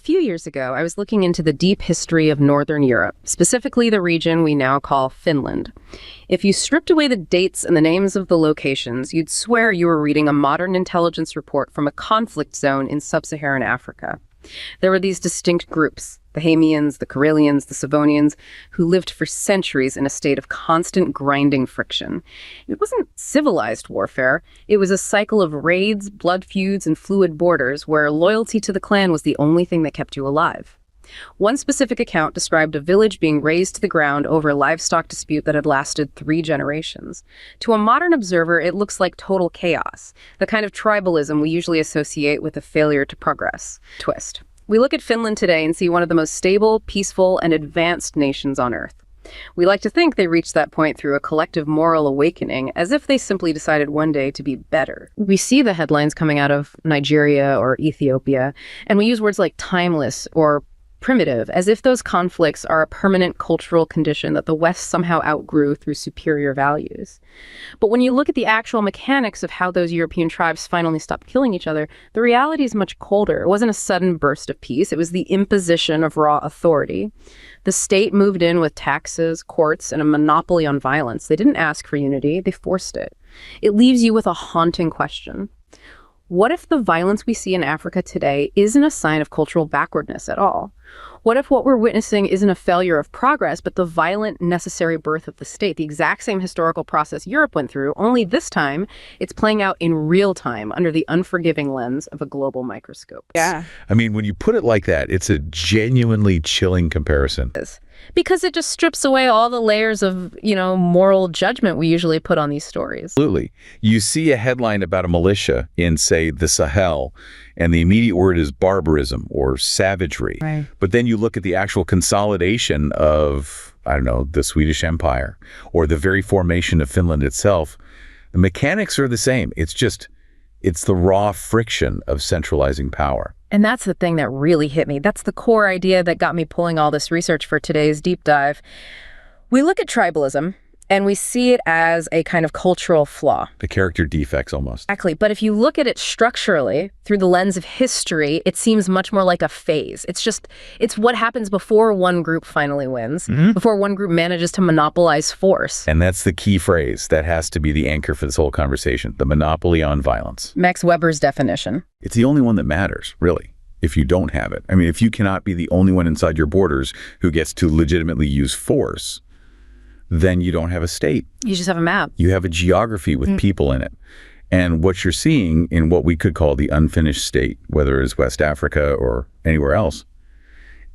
few years ago, I was looking into the deep history of Northern Europe, specifically the region we now call Finland. If you stripped away the dates and the names of the locations, you'd swear you were reading a modern intelligence report from a conflict zone in sub-Saharan Africa. There were these distinct groups, the Hamians, the Karelians, the Savonians, who lived for centuries in a state of constant grinding friction. It wasn't civilized warfare. It was a cycle of raids, blood feuds, and fluid borders where loyalty to the clan was the only thing that kept you alive. One specific account described a village being razed to the ground over a livestock dispute that had lasted 3 generations. To a modern observer, it looks like total chaos, the kind of tribalism we usually associate with a failure to progress. Twist. We look at Finland today and see one of the most stable, peaceful, and advanced nations on Earth. We like to think they reached that point through a collective moral awakening, as if they simply decided one day to be better. We see the headlines coming out of Nigeria or Ethiopia, and we use words like timeless or primitive, as if those conflicts are a permanent cultural condition that the West somehow outgrew through superior values. But when you look at the actual mechanics of how those European tribes finally stopped killing each other, the reality is much colder. It wasn't a sudden burst of peace. It was the imposition of raw authority. The state moved in with taxes, courts, and a monopoly on violence. They didn't ask for unity, they forced it. It leaves you with a haunting question. What if the violence we see in Africa today isn't a sign of cultural backwardness at all? What if what we're witnessing isn't a failure of progress, but the violent, necessary birth of the state, the exact same historical process Europe went through, only this time it's playing out in real time under the unforgiving lens of a global microscope? Yeah. I mean, when you put it like that, it's a genuinely chilling comparison. Because it just strips away all the layers of, moral judgment we usually put on these stories. Absolutely. You see a headline about a militia in, say, the Sahel, and the immediate word is barbarism or savagery. Right. But then you look at the actual consolidation of, the Swedish Empire or the very formation of Finland itself. The mechanics are the same. It's the raw friction of centralizing power. And that's the thing that really hit me. That's the core idea that got me pulling all this research for today's deep dive. We look at tribalism, and we see it as a kind of cultural flaw. The character defects almost. Exactly. But if you look at it structurally through the lens of history, it seems much more like a phase. It's what happens before one group finally wins, before one group manages to monopolize force. And that's the key phrase that has to be the anchor for this whole conversation, the monopoly on violence. Max Weber's definition. It's the only one that matters, really, if you don't have it. I mean, if you cannot be the only one inside your borders who gets to legitimately use force, then you don't have a state. You just have a map. You have a geography with people in it. And what you're seeing in what we could call the unfinished state, whether it's West Africa or anywhere else,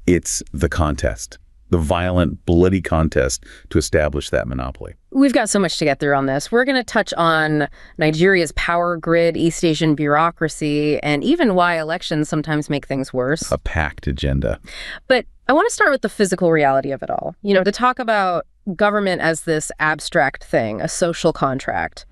it's the contest, the violent, bloody contest to establish that monopoly. We've got so much to get through on this. We're going to touch on Nigeria's power grid, East Asian bureaucracy, and even why elections sometimes make things worse. A packed agenda. But I want to start with the physical reality of it all. To talk about government as this abstract thing, a social contract.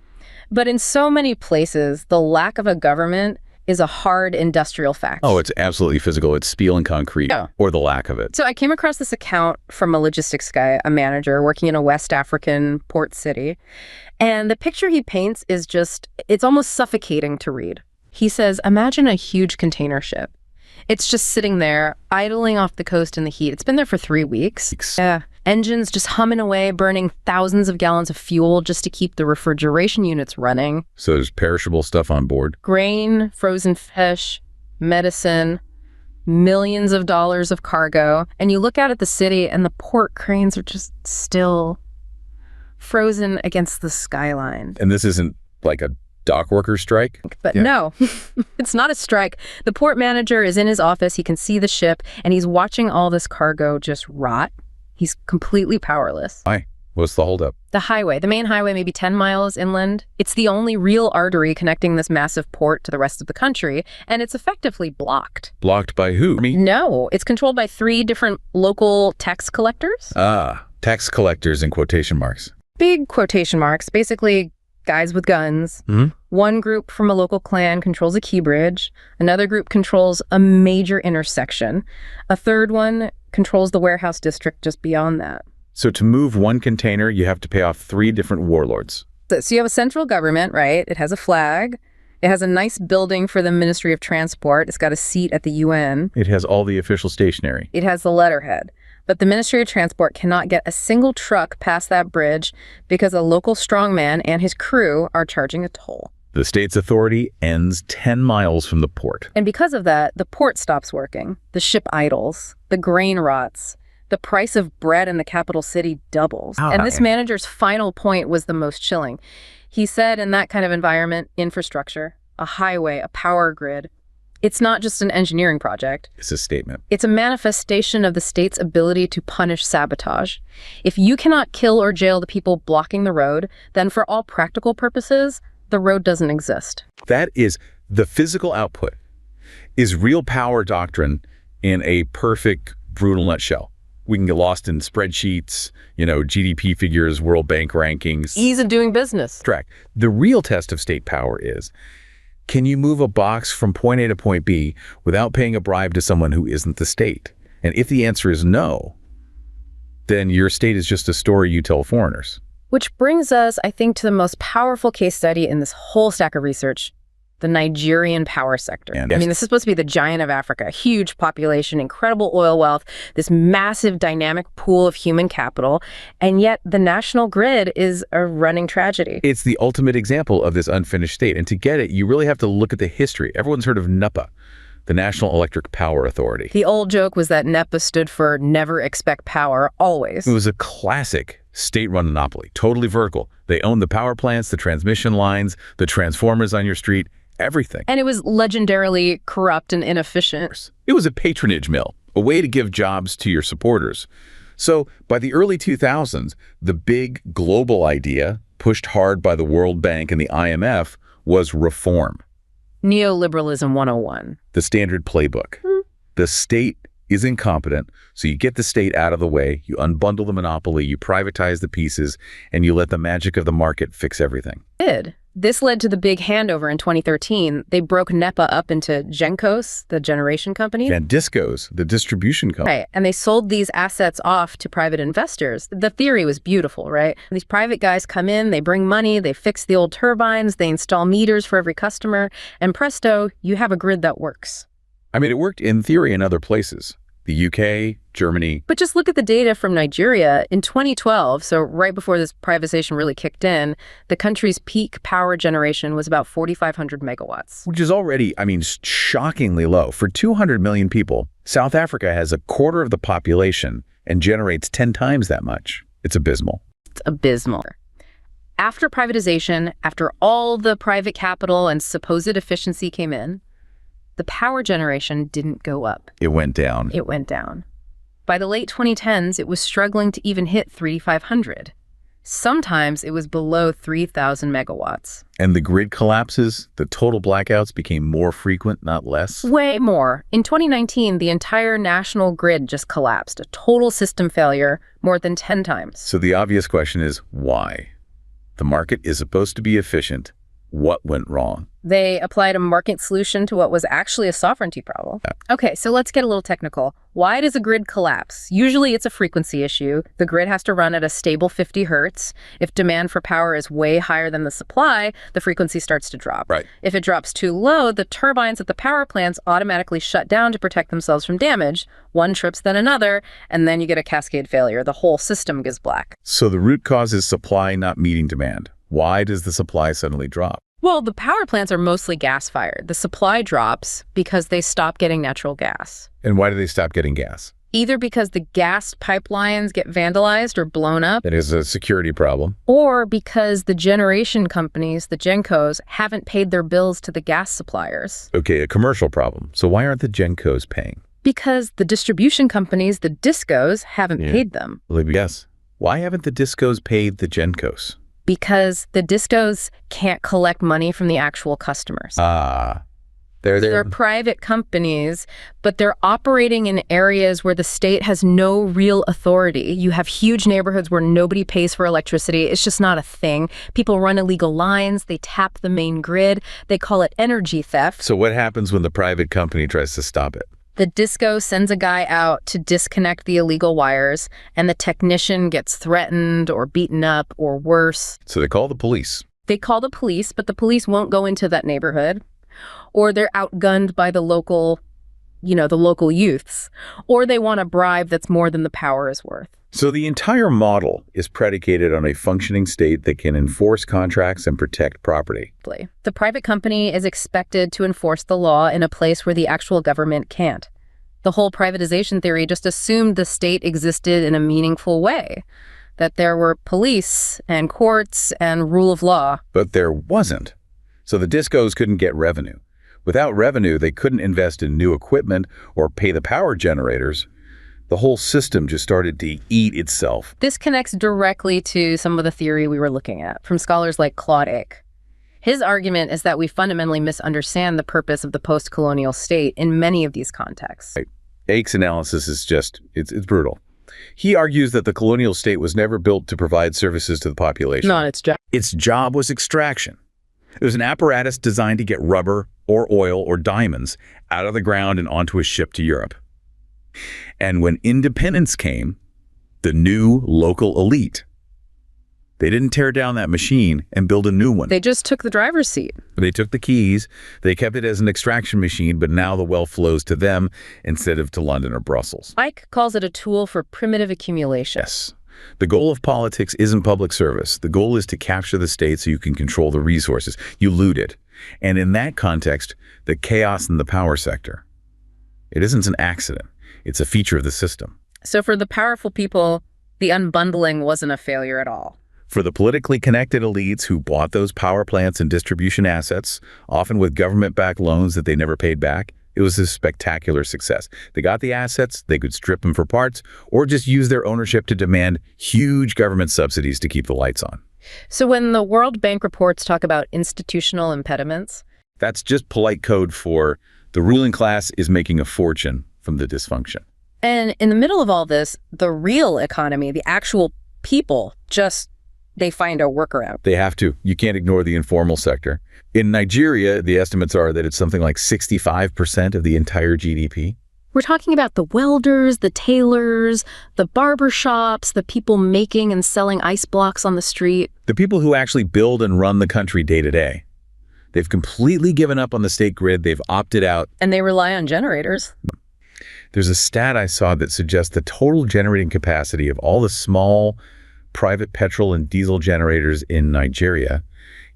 But in so many places, the lack of a government is a hard industrial fact. Oh, it's absolutely physical. It's steel and concrete, or the lack of it. So I came across this account from a logistics guy, a manager working in a West African port city. And the picture he paints is it's almost suffocating to read. He says, imagine a huge container ship. It's just sitting there, idling off the coast in the heat. It's been there for 3 weeks. Yeah. Engines just humming away, burning thousands of gallons of fuel just to keep the refrigeration units running. So there's perishable stuff on board. Grain, frozen fish, medicine, millions of dollars of cargo. And you look out at the city and the port cranes are just still frozen against the skyline. And this isn't like a dock worker strike? But no, it's not a strike. The port manager is in his office. He can see the ship and he's watching all this cargo just rot. He's completely powerless. Why? What's the holdup? The main highway, maybe 10 miles inland. It's the only real artery connecting this massive port to the rest of the country, and it's effectively blocked. Blocked by who? No, it's controlled by 3 different local tax collectors. Tax collectors in quotation marks. Big quotation marks. Basically, guys with guns. One group from a local clan controls a key bridge. Another group controls a major intersection. A third one controls the warehouse district just beyond that. So to move one container, you have to pay off 3 different warlords. So you have a central government, right? It has a flag. It has a nice building for the Ministry of Transport. It's got a seat at the UN. It has all the official stationery. It has the letterhead. But the Ministry of Transport cannot get a single truck past that bridge because a local strongman and his crew are charging a toll. The state's authority ends 10 miles from the port. And because of that, the port stops working. The ship idles. The grain rots. The price of bread in the capital city doubles. Oh, and this manager's final point was the most chilling. He said in that kind of environment, infrastructure, a highway, a power grid, it's not just an engineering project. It's a statement. It's a manifestation of the state's ability to punish sabotage. If you cannot kill or jail the people blocking the road, then for all practical purposes, the road doesn't exist. That is the physical output, is real power doctrine in a perfect, brutal nutshell. We can get lost in spreadsheets, GDP figures, World Bank rankings. Ease of doing business. Track. The real test of state power is, can you move a box from point A to point B without paying a bribe to someone who isn't the state? And if the answer is no, then your state is just a story you tell foreigners. Which brings us, I think, to the most powerful case study in this whole stack of research, the Nigerian power sector. And I mean, this is supposed to be the giant of Africa, huge population, incredible oil wealth, this massive dynamic pool of human capital, and yet the national grid is a running tragedy. It's the ultimate example of this unfinished state. And to get it, you really have to look at the history. Everyone's heard of NEPA, the National Electric Power Authority. The old joke was that NEPA stood for never expect power, always. It was a classic state-run monopoly, totally vertical. They owned the power plants, the transmission lines, the transformers on your street, everything. And it was legendarily corrupt and inefficient. It was a patronage mill, a way to give jobs to your supporters. So by the early 2000s, the big global idea, pushed hard by the World Bank and the IMF, was reform. Neoliberalism 101. The standard playbook. The state is incompetent, so you get the state out of the way, you unbundle the monopoly, you privatize the pieces, and you let the magic of the market fix everything. This led to the big handover in 2013. They broke NEPA up into Gencos, the generation company. And Discos, the distribution company. Right, and they sold these assets off to private investors. The theory was beautiful, right? These private guys come in, they bring money, they fix the old turbines, they install meters for every customer, and presto, you have a grid that works. I mean, it worked in theory in other places. The UK, Germany. But just look at the data from Nigeria. In 2012, so right before this privatization really kicked in, the country's peak power generation was about 4,500 megawatts. Which is already, shockingly low. For 200 million people, South Africa has a quarter of the population and generates 10 times that much. It's abysmal. It's abysmal. After privatization, after all the private capital and supposed efficiency came in, the power generation didn't go up. It went down. It went down. By the late 2010s, it was struggling to even hit 3,500. Sometimes it was below 3,000 megawatts. And the grid collapses, the total blackouts became more frequent, not less. Way more. In 2019, the entire national grid just collapsed, a total system failure, more than 10 times. So the obvious question is, why? The market is supposed to be efficient. What went wrong? They applied a market solution to what was actually a sovereignty problem. Okay, so let's get a little technical. Why does a grid collapse? Usually it's a frequency issue. The grid has to run at a stable 50 hertz. If demand for power is way higher than the supply, the frequency starts to drop. Right. If it drops too low, the turbines at the power plants automatically shut down to protect themselves from damage. One trips, then another, and then you get a cascade failure. The whole system goes black. So the root cause is supply not meeting demand. Why does the supply suddenly drop? Well, the power plants are mostly gas-fired. The supply drops because they stop getting natural gas. And why do they stop getting gas? Either because the gas pipelines get vandalized or blown up. That is a security problem. Or because the generation companies, the Gencos, haven't paid their bills to the gas suppliers. Okay, a commercial problem. So why aren't the Gencos paying? Because the distribution companies, the Discos, haven't paid them. Let me guess. Why haven't the Discos paid the Gencos? Because the Discos can't collect money from the actual customers. They're private companies, but they're operating in areas where the state has no real authority. You have huge neighborhoods where nobody pays for electricity. It's just not a thing. People run illegal lines. They tap the main grid. They call it energy theft. So what happens when the private company tries to stop it? The disco sends a guy out to disconnect the illegal wires, and the technician gets threatened or beaten up or worse. So they call the police. They call the police, but the police won't go into that neighborhood. Or they're outgunned by the local youths. Or they want a bribe that's more than the power is worth. So the entire model is predicated on a functioning state that can enforce contracts and protect property. The private company is expected to enforce the law in a place where the actual government can't. The whole privatization theory just assumed the state existed in a meaningful way, that there were police and courts and rule of law. But there wasn't. So the discos couldn't get revenue. Without revenue, they couldn't invest in new equipment or pay the power generators. The whole system just started to eat itself. This connects directly to some of the theory we were looking at from scholars like Claude Ake. His argument is that we fundamentally misunderstand the purpose of the post-colonial state in many of these contexts. Right. Ake's analysis is it's brutal. He argues that the colonial state was never built to provide services to the population. Not its job. Its job was extraction. It was an apparatus designed to get rubber or oil or diamonds out of the ground and onto a ship to Europe. And when independence came, the new local elite, they didn't tear down that machine and build a new one. They just took the driver's seat. They took the keys, they kept it as an extraction machine, but now the wealth flows to them instead of to London or Brussels. Ike calls it a tool for primitive accumulation. Yes. The goal of politics isn't public service. The goal is to capture the state so you can control the resources. You loot it. And in that context, the chaos in the power sector, it isn't an accident. It's a feature of the system. So for the powerful people, the unbundling wasn't a failure at all. For the politically connected elites who bought those power plants and distribution assets, often with government-backed loans that they never paid back, it was a spectacular success. They got the assets, they could strip them for parts, or just use their ownership to demand huge government subsidies to keep the lights on. So when the World Bank reports talk about institutional impediments, that's just polite code for the ruling class is making a fortune from the dysfunction. And in the middle of all this, the real economy, the actual people, they find a workaround. They have to. You can't ignore the informal sector. In Nigeria, the estimates are that it's something like 65% of the entire GDP. We're talking about the welders, the tailors, the barber shops, the people making and selling ice blocks on the street. The people who actually build and run the country day to day. They've completely given up on the state grid. They've opted out. And they rely on generators. There's a stat I saw that suggests the total generating capacity of all the small private petrol and diesel generators in Nigeria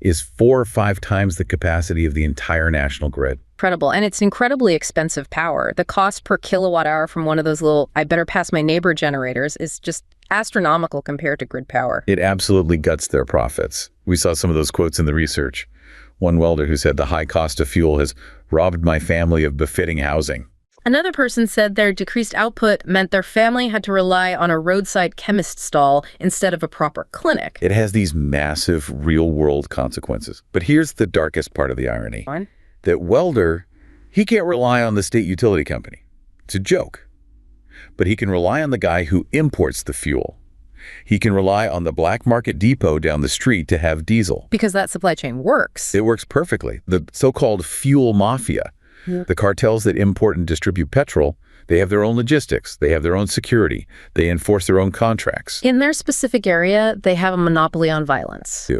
is 4 or 5 times the capacity of the entire national grid. Incredible. And it's incredibly expensive power. The cost per kilowatt hour from one of those little I better pass my neighbor generators is just astronomical compared to grid power. It absolutely guts their profits. We saw some of those quotes in the research. One welder who said the high cost of fuel has robbed my family of befitting housing. Another person said their decreased output meant their family had to rely on a roadside chemist stall instead of a proper clinic. It has these massive real-world consequences. But here's the darkest part of the irony. That welder, he can't rely on the state utility company. It's a joke. But he can rely on the guy who imports the fuel. He can rely on the black market depot down the street to have diesel. Because that supply chain works. It works perfectly. The so-called fuel mafia. Yeah. The cartels that import and distribute petrol, they have their own logistics, they have their own security, they enforce their own contracts. In their specific area, they have a monopoly on violence.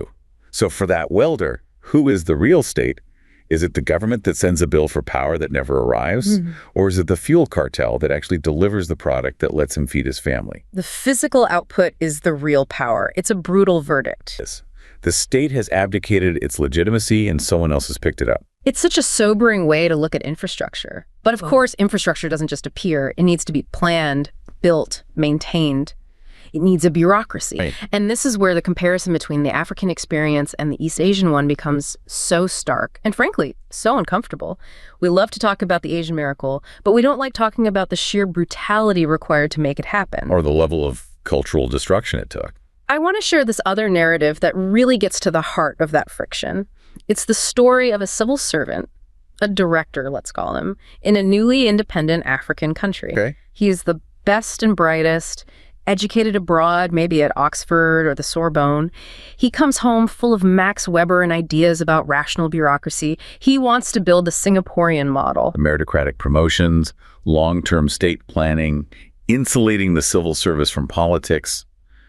So for that welder, who is the real state? Is it the government that sends a bill for power that never arrives? Or is it the fuel cartel that actually delivers the product that lets him feed his family? The physical output is the real power. It's a brutal verdict. Yes. The state has abdicated its legitimacy and someone else has picked it up. It's such a sobering way to look at infrastructure. But of course, infrastructure doesn't just appear. It needs to be planned, built, maintained. It needs a bureaucracy. Right. And this is where the comparison between the African experience and the East Asian one becomes so stark and, frankly, so uncomfortable. We love to talk about the Asian miracle, but we don't like talking about the sheer brutality required to make it happen. Or the level of cultural destruction it took. I want to share this other narrative that really gets to the heart of that friction. It's the story of a civil servant, a director, let's call him, in a newly independent African country. Okay. He's the best and brightest, educated abroad, maybe at Oxford or the Sorbonne. He comes home full of Max Weber and ideas about rational bureaucracy. He wants to build the Singaporean model. Meritocratic promotions, long-term state planning, insulating the civil service from politics.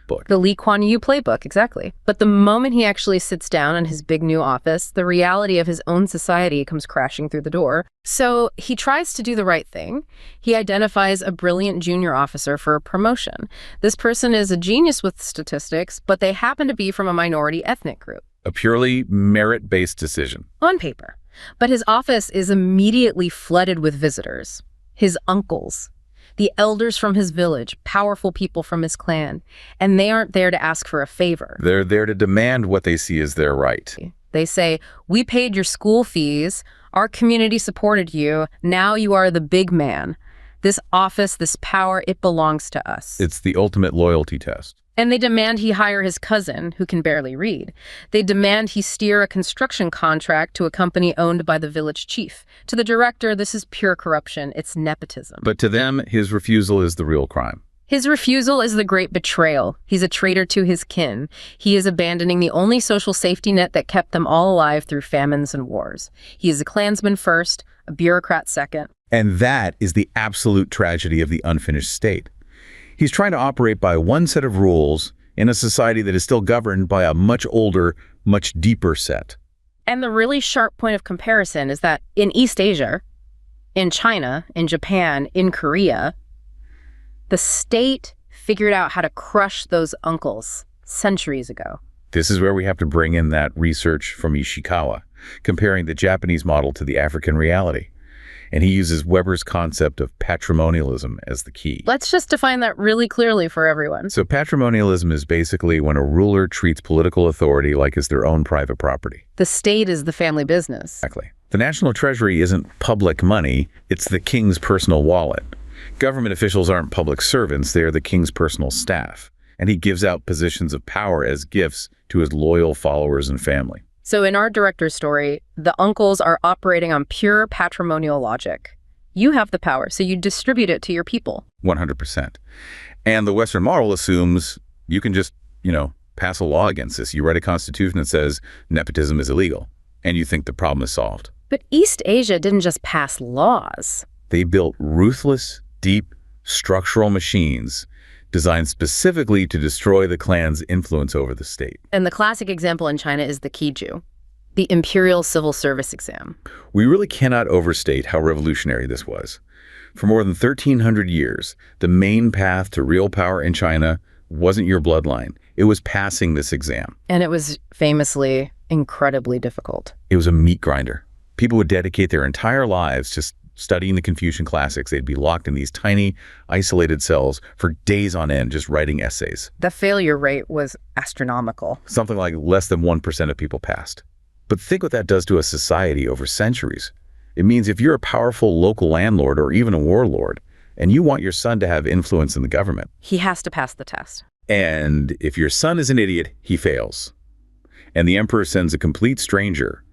playbook. The Lee Kuan Yew playbook, exactly. But the moment he actually sits down in his big new office, the reality of his own society comes crashing through the door. So he tries to do the right thing. He identifies a brilliant junior officer for a promotion. This person is a genius with statistics, but they happen to be from a minority ethnic group. A purely merit-based decision. On paper. But his office is immediately flooded with visitors. His uncles, the elders from his village, powerful people from his clan, and they aren't there to ask for a favor. They're there to demand what they see as their right. They say, we paid your school fees, our community supported you, now you are the big man. This office, this power, it belongs to us. It's the ultimate loyalty test. And they demand he hire his cousin, who can barely read. They demand he steer a construction contract to a company owned by the village chief. To the director, this is pure corruption. It's nepotism. But to them, his refusal is the real crime. His refusal is the great betrayal. He's a traitor to his kin. He is abandoning the only social safety net that kept them all alive through famines and wars. He is a Klansman first, a bureaucrat second. And that is the absolute tragedy of the unfinished state. He's trying to operate by one set of rules in a society that is still governed by a much older, much deeper set. And the really sharp point of comparison is that in East Asia, in China, in Japan, in Korea, the state figured out how to crush those uncles centuries ago. This is where we have to bring in that research from Ishikawa, comparing the Japanese model to the African reality. And he uses Weber's concept of patrimonialism as the key. Let's just define that really clearly for everyone. So patrimonialism is basically when a ruler treats political authority like it's their own private property. The state is the family business. Exactly. The national treasury isn't public money, it's the king's personal wallet. Government officials aren't public servants, they are the king's personal staff. And he gives out positions of power as gifts to his loyal followers and family. So in our director's story, the uncles are operating on pure patrimonial logic. You have the power, so you distribute it to your people. 100%. And the Western model assumes you can just, pass a law against this. You write a constitution that says nepotism is illegal, and you think the problem is solved. But East Asia didn't just pass laws. They built ruthless, deep, structural machines designed specifically to destroy the clan's influence over the state. And the classic example in China is the Kiju, the Imperial Civil Service exam. We really cannot overstate how revolutionary this was. For more than 1,300 years, the main path to real power in China wasn't your bloodline. It was passing this exam. And it was famously incredibly difficult. It was a meat grinder. People would dedicate their entire lives just studying the Confucian classics. They'd be locked in these tiny, isolated cells for days on end, just writing essays. The failure rate was astronomical. Something like less than 1% of people passed. But think what that does to a society over centuries. It means if you're a powerful local landlord or even a warlord, and you want your son to have influence in the government, he has to pass the test. And if your son is an idiot, he fails. And the emperor sends a complete stranger,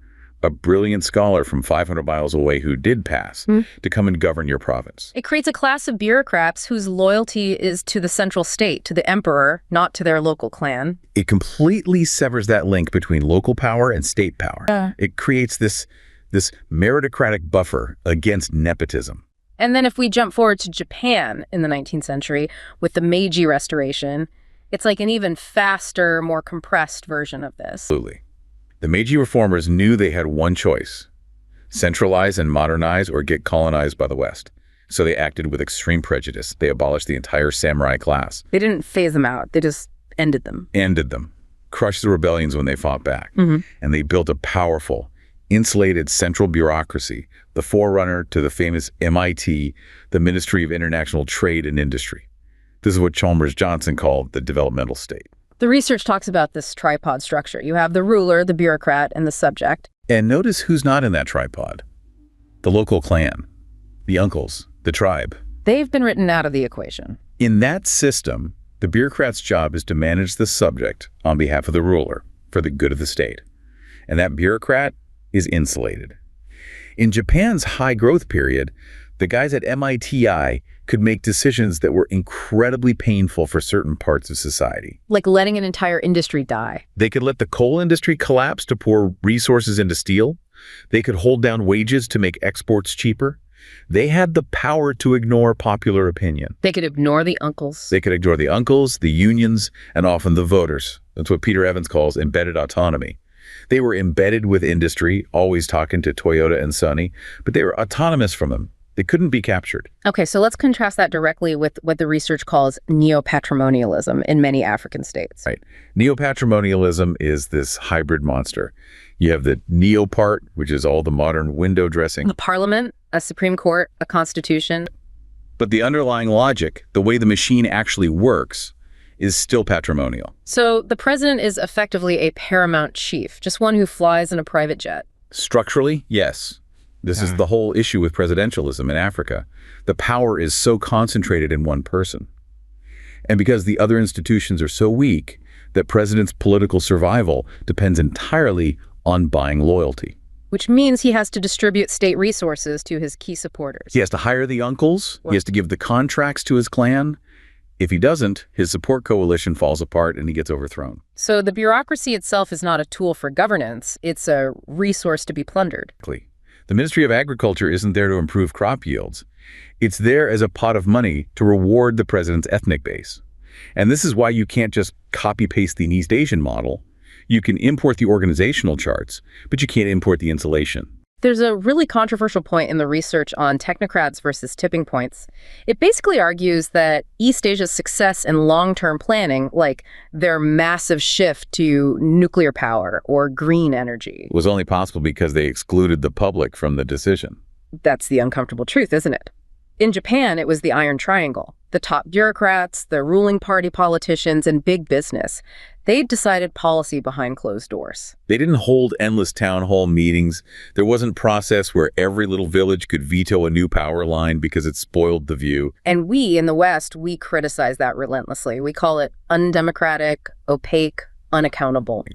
a brilliant scholar from 500 miles away who did pass, to come and govern your province. It creates a class of bureaucrats whose loyalty is to the central state, to the emperor, not to their local clan. It completely severs that link between local power and state power. It creates this meritocratic buffer against nepotism. And then if we jump forward to Japan in the 19th century with the Meiji Restoration, it's like an even faster, more compressed version of this. Absolutely. The Meiji reformers knew they had one choice: centralize and modernize or get colonized by the West. So they acted with extreme prejudice. They abolished the entire samurai class. They didn't phase them out. They just ended them. Crushed the rebellions when they fought back. And they built a powerful, insulated central bureaucracy, the forerunner to the famous MIT, the Ministry of International Trade and Industry. This is what Chalmers Johnson called the developmental state. The research talks about this tripod structure. You have the ruler, the bureaucrat, and the subject. And notice who's not in that tripod. The local clan, the uncles, the tribe. They've been written out of the equation. In that system, the bureaucrat's job is to manage the subject on behalf of the ruler for the good of the state. And that bureaucrat is insulated. In Japan's high growth period, the guys at MITI could make decisions that were incredibly painful for certain parts of society. Like letting an entire industry die. They could let the coal industry collapse to pour resources into steel. They could hold down wages to make exports cheaper. They had the power to ignore popular opinion. They could ignore the uncles. They could ignore the uncles, the unions, and often the voters. That's what Peter Evans calls embedded autonomy. They were embedded with industry, always talking to Toyota and Sony, but they were autonomous from them. They couldn't be captured. Okay, so let's contrast that directly with what the research calls neo-patrimonialism in many African states. Right. Neo-patrimonialism is this hybrid monster. You have the neo part, which is all the modern window dressing. A parliament, a Supreme Court, a constitution. But the underlying logic, the way the machine actually works, is still patrimonial. So the president is effectively a paramount chief, just one who flies in a private jet. Structurally, yes. This is the whole issue with presidentialism in Africa. The power is so concentrated in one person. And because the other institutions are so weak, that president's political survival depends entirely on buying loyalty. Which means he has to distribute state resources to his key supporters. He has to hire the uncles. He has to give the contracts to his clan. If he doesn't, his support coalition falls apart and he gets overthrown. So the bureaucracy itself is not a tool for governance. It's a resource to be plundered. The Ministry of Agriculture isn't there to improve crop yields. It's there as a pot of money to reward the president's ethnic base. And this is why you can't just copy-paste the East Asian model. You can import the organizational charts, but you can't import the insulation. There's a really controversial point in the research on technocrats versus tipping points. It basically argues that East Asia's success in long-term planning, like their massive shift to nuclear power or green energy, Was only possible because they excluded the public from the decision. That's the uncomfortable truth, isn't it? In Japan, it was the Iron Triangle. The top bureaucrats, the ruling party politicians, and big business. They decided policy behind closed doors. They didn't hold endless town hall meetings. There wasn't a process where every little village could veto a new power line because it spoiled the view. And we, in the West, we criticize that relentlessly. We call it undemocratic, opaque, unaccountable.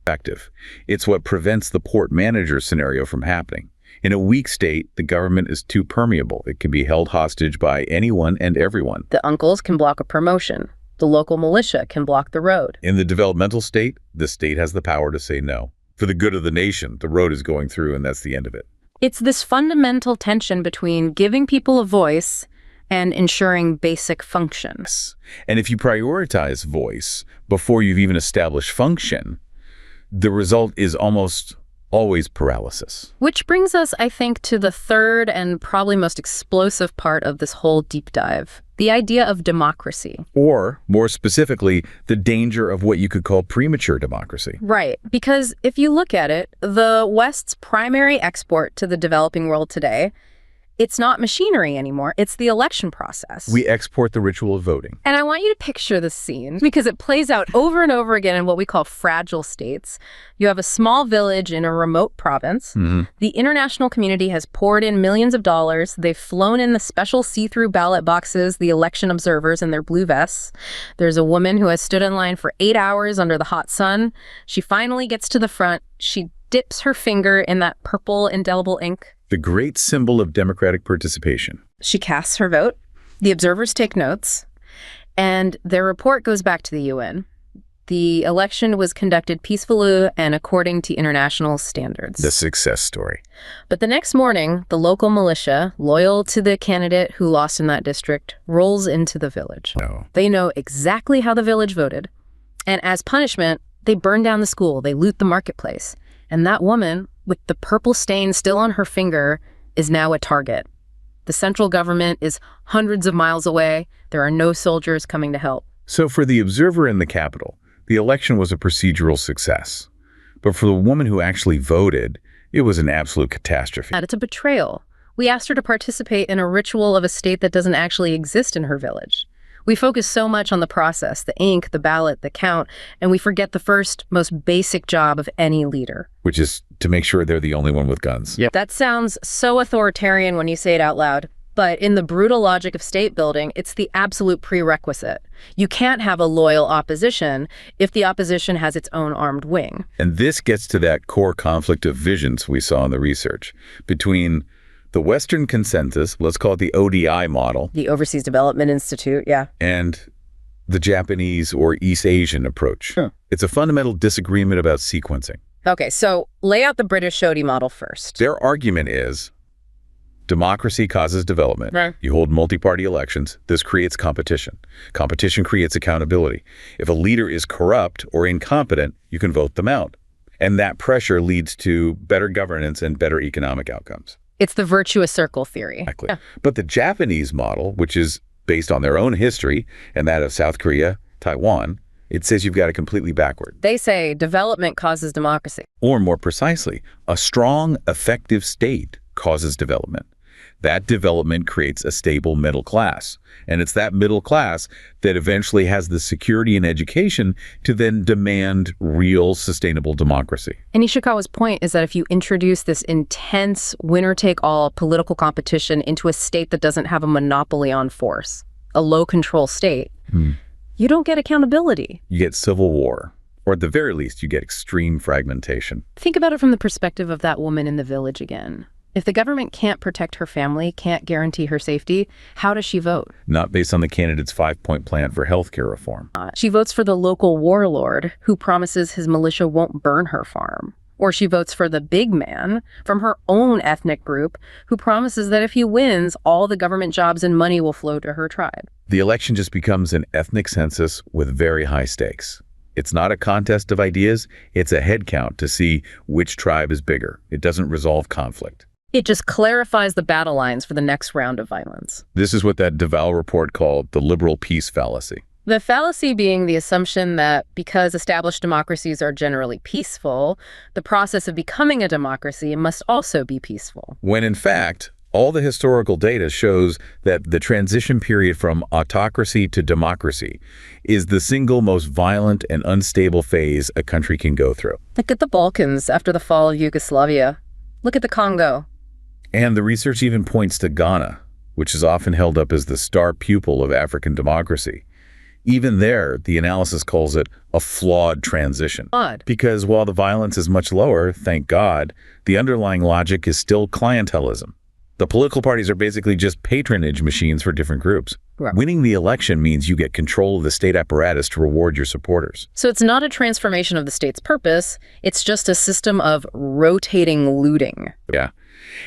Effective. It's what prevents the port manager scenario from happening. In a weak state, the government is too permeable. It can be held hostage by anyone and everyone. The uncles can block a promotion. The local militia can block the road. In the developmental state, the state has the power to say no. For the good of the nation, the road is going through and that's the end of it. It's this fundamental tension between giving people a voice and ensuring basic function. And if you prioritize voice before you've even established function, the result is almost always paralysis. Which brings us, I think, to the third and probably most explosive part of this whole deep dive, the idea of democracy. Or, more specifically, the danger of what you could call premature democracy. Right, because if you look at it, the West's primary export to the developing world today, it's not machinery anymore, it's the election process. We export the ritual of voting. And I want you to picture this scene because it plays out over and over again in what we call fragile states. You have a small village in a remote province. The international community has poured in millions of dollars. They've flown in the special see-through ballot boxes, the election observers in their blue vests. There's a woman who has stood in line for 8 hours under the hot sun. She finally gets to the front. She dips her finger in that purple indelible ink. The great symbol of democratic participation. She casts her vote. The observers take notes. And their report goes back to the UN. The election was conducted peacefully and according to international standards. The success story. But the next morning, the local militia, loyal to the candidate who lost in that district, rolls into the village. No. They know exactly how the village voted. And as punishment, they burn down the school. They loot the marketplace. And that woman, with the purple stain still on her finger, is now a target. The central government is hundreds of miles away. There are no soldiers coming to help. So for the observer in the capital, the election was a procedural success. But for the woman who actually voted, it was an absolute catastrophe. And it's a betrayal. We asked her to participate in a ritual of a state that doesn't actually exist in her village. We focus so much on the process, the ink, the ballot, the count, and we forget the first, most basic job of any leader. Which is to make sure they're the only one with guns. Yep. That sounds so authoritarian when you say it out loud, but in the brutal logic of state building, it's the absolute prerequisite. You can't have a loyal opposition if the opposition has its own armed wing. And this gets to that core conflict of visions we saw in the research between the Western consensus, let's call it the ODI model. The Overseas Development Institute, yeah. And the Japanese or East Asian approach. Sure. It's a fundamental disagreement about sequencing. Okay, so lay out the British ODI model first. Their argument is Democracy causes development. Right. You hold multi-party elections. This creates competition. Competition creates accountability. If a leader is corrupt or incompetent, you can vote them out. And that pressure leads to better governance and better economic outcomes. It's the virtuous circle theory. Exactly. Yeah. But the Japanese model, which is based on their own history and that of South Korea, Taiwan, it says you've got it completely backward. They say development causes democracy. Or more precisely, a strong, effective state causes development. That development creates a stable middle class. And it's that middle class that eventually has the security and education to then demand real sustainable democracy. And Ishikawa's point is that if you introduce this intense winner-take-all political competition into a state that doesn't have a monopoly on force, a low-control state, you don't get accountability. You get civil war, or at the very least, you get extreme fragmentation. Think about it from the perspective of that woman in the village again. If the government can't protect her family, can't guarantee her safety, how does she vote? Not based on the candidate's 5-point plan for healthcare reform. She votes for the local warlord who promises his militia won't burn her farm. Or she votes for the big man from her own ethnic group who promises that if he wins, all the government jobs and money will flow to her tribe. The election just becomes an ethnic census with very high stakes. It's not a contest of ideas, it's a head count to see which tribe is bigger. It doesn't resolve conflict. It just clarifies the battle lines for the next round of violence. This is what that DeVal report called the liberal peace fallacy. The fallacy being the assumption that because established democracies are generally peaceful, the process of becoming a democracy must also be peaceful. When in fact, all the historical data shows that the transition period from autocracy to democracy is the single most violent and unstable phase a country can go through. Look at the Balkans after the fall of Yugoslavia. Look at the Congo. And the research even points to Ghana, which is often held up as the star pupil of African democracy. Even there, the analysis calls it a flawed transition. Because while the violence is much lower, thank God, the underlying logic is still clientelism. The political parties are basically just patronage machines for different groups. Right. Winning the election means you get control of the state apparatus to reward your supporters. So it's not a transformation of the state's purpose, it's just a system of rotating looting. Yeah.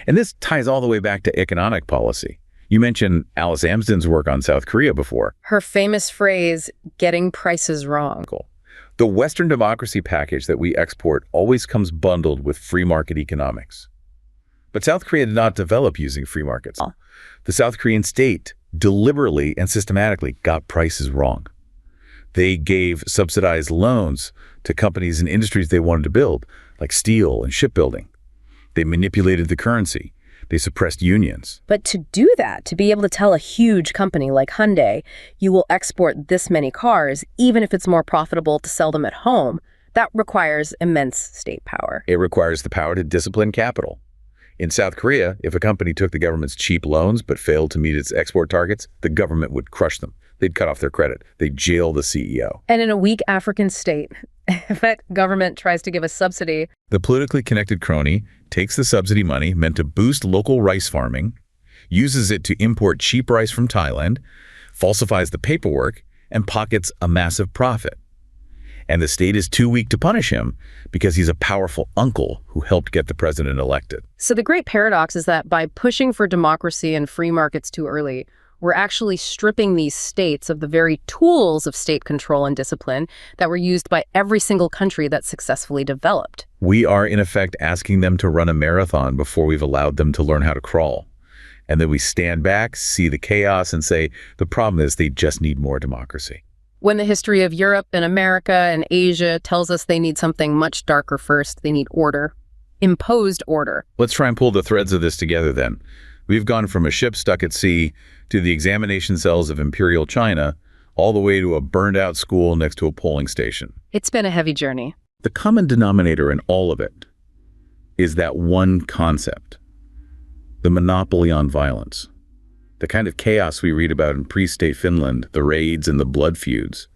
And this ties all the way back to economic policy. You mentioned Alice Amsden's work on South Korea before. Her famous phrase, getting prices wrong. The Western democracy package that we export always comes bundled with free market economics. But South Korea did not develop using free markets. The South Korean state deliberately and systematically got prices wrong. They gave subsidized loans to companies and industries they wanted to build, like steel and shipbuilding. They manipulated the currency. They suppressed unions. But to do that, to be able to tell a huge company like Hyundai, you will export this many cars, even if it's more profitable to sell them at home, that requires immense state power. It requires the power to discipline capital. In South Korea, if a company took the government's cheap loans but failed to meet its export targets, the government would crush them. They'd cut off their credit. They'd jail the CEO. And in a weak African state, if that government tries to give a subsidy, the politically connected crony takes the subsidy money meant to boost local rice farming, uses it to import cheap rice from Thailand, falsifies the paperwork, and pockets a massive profit. And the state is too weak to punish him because he's a powerful uncle who helped get the president elected. So the great paradox is that by pushing for democracy and free markets too early, we're actually stripping these states of the very tools of state control and discipline that were used by every single country that successfully developed. We are, in effect, asking them to run a marathon before we've allowed them to learn how to crawl. And then we stand back, see the chaos, and say, the problem is they just need more democracy. When the history of Europe and America and Asia tells us they need something much darker first, they need order. Imposed order. Let's try and pull the threads of this together then. We've gone from a ship stuck at sea to the examination cells of Imperial China, all the way to a burned-out school next to a polling station. It's been a heavy journey. The common denominator in all of it is that one concept, the monopoly on violence. The kind of chaos we read about in pre-state Finland, the raids and the blood feuds.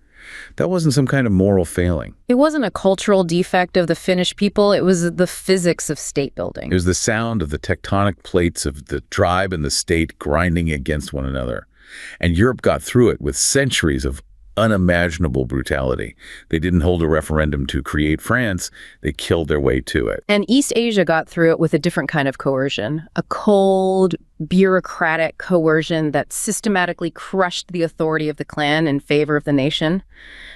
That wasn't some kind of moral failing. It wasn't a cultural defect of the Finnish people. It was the physics of state building. It was the sound of the tectonic plates of the tribe and the state grinding against one another. And Europe got through it with centuries of unimaginable brutality. They didn't hold a referendum to create France. They killed their way to it. And East Asia got through it with a different kind of coercion, a cold, bureaucratic coercion that systematically crushed the authority of the clan in favor of the nation.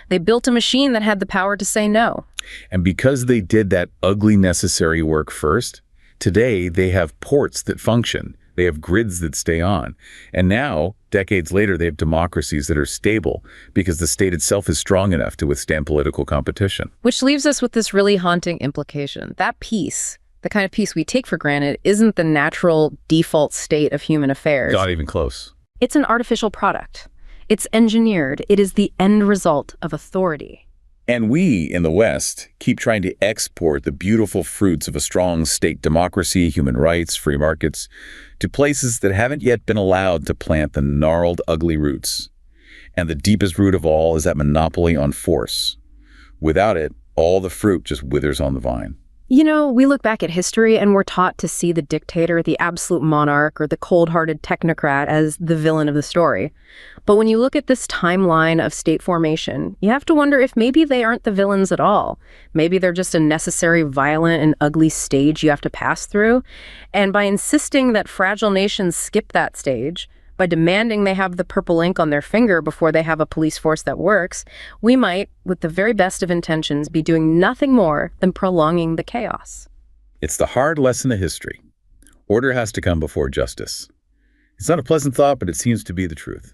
They built a machine that had the power to say no. And because they did that ugly necessary work first, today they have ports that function. They have grids that stay on. And now, decades later, they have democracies that are stable because the state itself is strong enough to withstand political competition. Which leaves us with this really haunting implication. That peace, the kind of peace we take for granted, isn't the natural default state of human affairs. Not even close. It's an artificial product. It's engineered. It is the end result of authority. And we, in the West, keep trying to export the beautiful fruits of a strong state democracy, human rights, free markets, to places that haven't yet been allowed to plant the gnarled, ugly roots. And the deepest root of all is that monopoly on force. Without it, all the fruit just withers on the vine. You know, we look back at history and we're taught to see the dictator, the absolute monarch, or the cold-hearted technocrat as the villain of the story. But when you look at this timeline of state formation, you have to wonder if maybe they aren't the villains at all. Maybe they're just a necessary, violent, and ugly stage you have to pass through. And by insisting that fragile nations skip that stage, by demanding they have the purple ink on their finger before they have a police force that works, we might, with the very best of intentions, be doing nothing more than prolonging the chaos. It's the hard lesson of history. Order has to come before justice. It's not a pleasant thought, but it seems to be the truth.